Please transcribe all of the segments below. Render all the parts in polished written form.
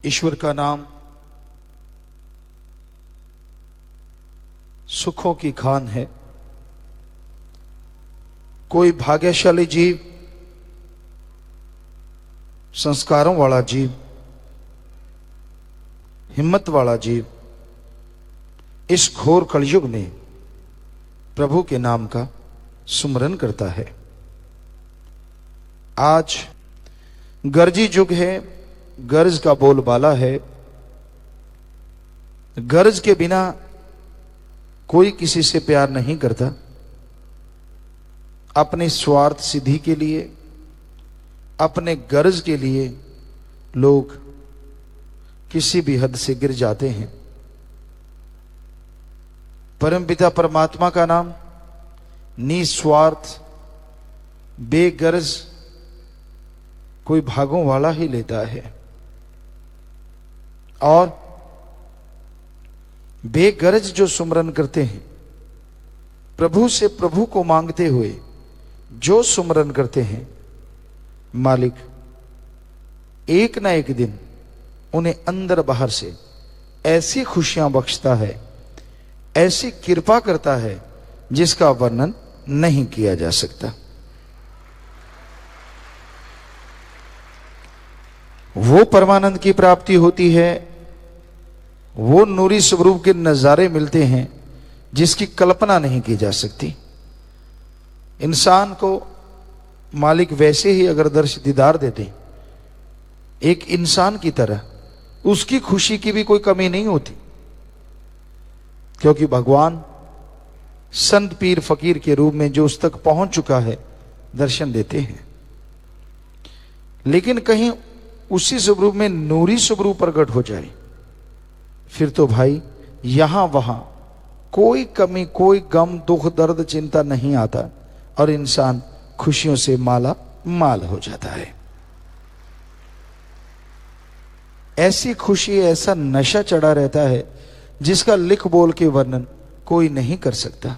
ईश्वर का नाम सुखों की खान है। कोई भाग्यशाली जीव, संस्कारों वाला जीव, हिम्मत वाला जीव इस घोर कलयुग में प्रभु के नाम का सुमरन करता है। आज गर्जी युग है, गर्ज का बोलबाला है। गर्ज के बिना कोई किसी से प्यार नहीं करता। अपने स्वार्थ सिद्धि के लिए, अपने गर्ज के लिए लोग किसी भी हद से गिर जाते हैं। परमपिता परमात्मा का नाम निस्वार्थ, बेगर्ज कोई भागों वाला ही लेता है। और बेगरज जो सुमरन करते हैं, प्रभु से प्रभु को मांगते हुए जो सुमरन करते हैं, मालिक एक ना एक दिन उन्हें अंदर बाहर से ऐसी खुशियां बख्शता है, ऐसी कृपा करता है जिसका वर्णन नहीं किया जा सकता। वो परमानंद की प्राप्ति होती है, वो नूरी स्वरूप के नजारे मिलते हैं जिसकी कल्पना नहीं की जा सकती। इंसान को मालिक वैसे ही अगर दर्श दीदार देते, एक इंसान की तरह, उसकी खुशी की भी कोई कमी नहीं होती, क्योंकि भगवान संत पीर फकीर के रूप में जो उस तक पहुंच चुका है दर्शन देते हैं। लेकिन कहीं उसी स्वरूप में नूरी स्वरूप प्रकट हो जाए, फिर तो भाई यहां वहां कोई कमी, कोई गम, दुख, दर्द, चिंता नहीं आता और इंसान खुशियों से माला माल हो जाता है। ऐसी खुशी, ऐसा नशा चढ़ा रहता है जिसका लिख बोल के वर्णन कोई नहीं कर सकता।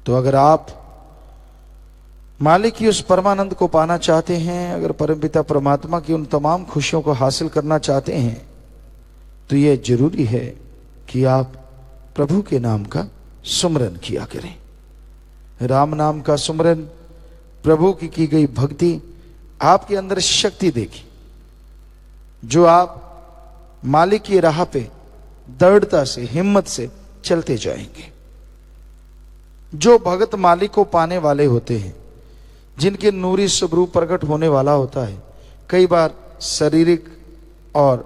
तो अगर आप मालिक की उस परमानंद को पाना चाहते हैं, अगर परमपिता परमात्मा की उन तमाम खुशियों को हासिल करना चाहते हैं, तो यह जरूरी है कि आप प्रभु के नाम का सुमरन किया करें। राम नाम का सुमरन, प्रभु की गई भक्ति आपके अंदर शक्ति देगी, जो आप मालिक की राह पे दृढ़ता से, हिम्मत से चलते जाएंगे। जो भगत मालिक को पाने वाले होते हैं, जिनके नूरी स्वरूप प्रकट होने वाला होता है, कई बार शारीरिक और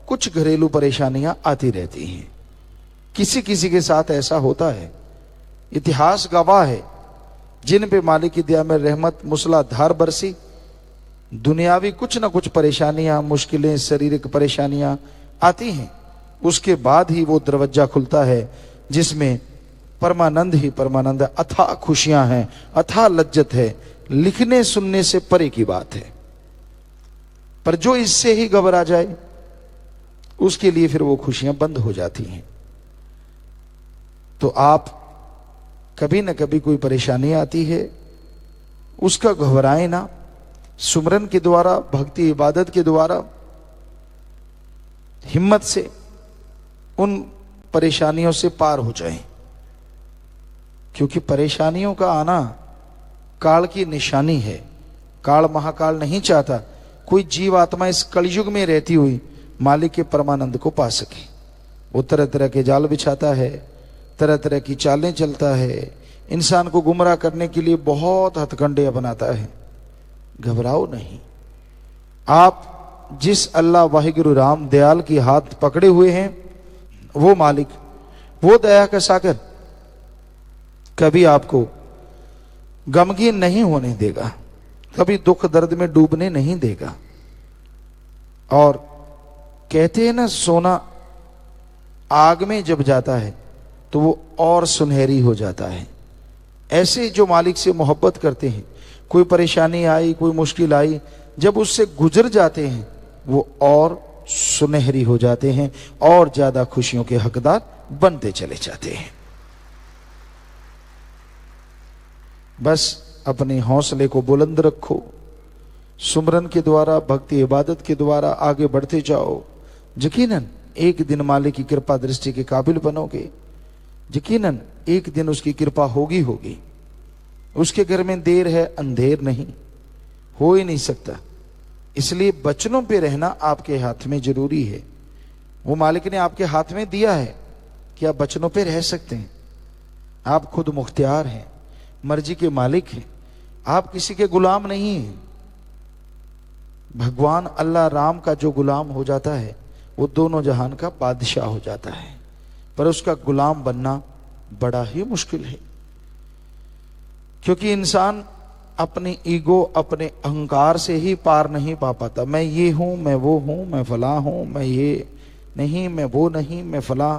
कुछ घरेलू परेशानियां आती रहती हैं। किसी किसी के साथ ऐसा होता है। इतिहास गवाह है, जिन पे मालिक की दया में रहमत मूसलाधार बरसी, दुनियावी कुछ ना कुछ परेशानियां, मुश्किलें, शारीरिक परेशानियां आती हैं, उसके बाद ही वो दरवाजा खुलता है जिसमें परमानंद ही परमानंद, अथाह खुशियां हैं, अथाह लज्जत है। लिखने सुनने से परे की बात है। पर जो इससे ही घबरा जाए, उसके लिए फिर वो खुशियां बंद हो जाती हैं। तो आप कभी ना कभी कोई परेशानी आती है, उसका घबराए ना। सुमरन के द्वारा, भक्ति इबादत के द्वारा हिम्मत से उन परेशानियों से पार हो जाएं। क्योंकि परेशानियों का आना काल की निशानी है। काल महाकाल नहीं चाहता कोई जीव आत्मा इस कलयुग में रहती हुई मालिक के परमानंद को पा सके। वो तरह तरह के जाल बिछाता है, तरह तरह की चालें चलता है, इंसान को गुमराह करने के लिए बहुत हथकंडे अपनाता है। घबराओ नहीं। आप जिस अल्लाह वाहिगुरु राम दयाल की हाथ पकड़े हुए हैं, वो मालिक, वो दया का सागर कभी आपको गमगीन नहीं होने देगा, कभी दुख दर्द में डूबने नहीं देगा। और कहते हैं ना, सोना आग में जब जाता है तो वो और सुनहरी हो जाता है। ऐसे जो मालिक से मोहब्बत करते हैं, कोई परेशानी आई, कोई मुश्किल आई, जब उससे गुजर जाते हैं, वो और सुनहरी हो जाते हैं और ज्यादा खुशियों के हकदार बनते चले जाते हैं। बस अपने हौसले को बुलंद रखो, सुमरन के द्वारा, भक्ति इबादत के द्वारा आगे बढ़ते जाओ। यकीनन एक दिन मालिक की कृपा दृष्टि के काबिल बनोगे। यकीनन एक दिन उसकी कृपा होगी होगी। उसके घर में देर है अंधेर नहीं, हो ही नहीं सकता। इसलिए वचनों पे रहना आपके हाथ में जरूरी है। वो मालिक ने आपके हाथ में दिया है कि आप वचनों पे रह सकते हैं। आप खुद मुख्तियार हैं, मर्जी के मालिक हैं, आप किसी के गुलाम नहीं हैं। भगवान अल्लाह राम का जो गुलाम हो जाता है वो दोनों जहान का बादशाह हो जाता है, पर उसका गुलाम बनना बड़ा ही मुश्किल है। क्योंकि इंसान अपनी ईगो, अपने अहंकार से ही पार नहीं पा पाता। मैं ये हूं, मैं वो हूं, मैं फला हूं, मैं ये नहीं, मैं वो नहीं, मैं फला।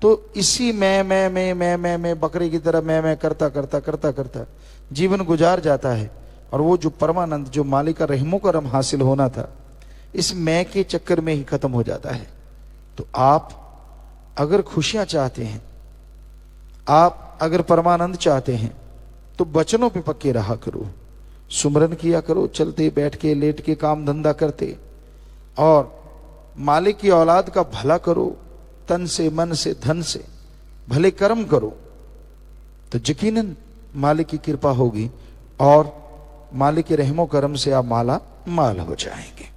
तो इसी मैं बकरे की तरह मैं करता करता करता करता जीवन गुजार जाता है। और वो जो परमानंद, जो मालिक का रहमो करम हासिल होना था, इस मैं के चक्कर में ही खत्म हो जाता है। तो आप अगर खुशियां चाहते हैं, आप अगर परमानंद चाहते हैं, तो वचनों पे पक्के रहा करो, सुमरन किया करो, चलते बैठ के लेट के काम धंधा करते, और मालिक की औलाद का भला करो, तन से, मन से, धन से भले कर्म करो, तो यकीनन मालिक की कृपा होगी और मालिक के रहमो करम से आप माला माल हो जाएंगे।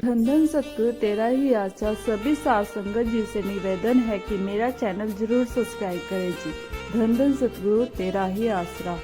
धन धन सतगुरु तेरा ही आशा। सभी साध संगत जी से निवेदन है कि मेरा चैनल जरूर सब्सक्राइब करें जी। धन धन सतगुरु तेरा ही आसरा।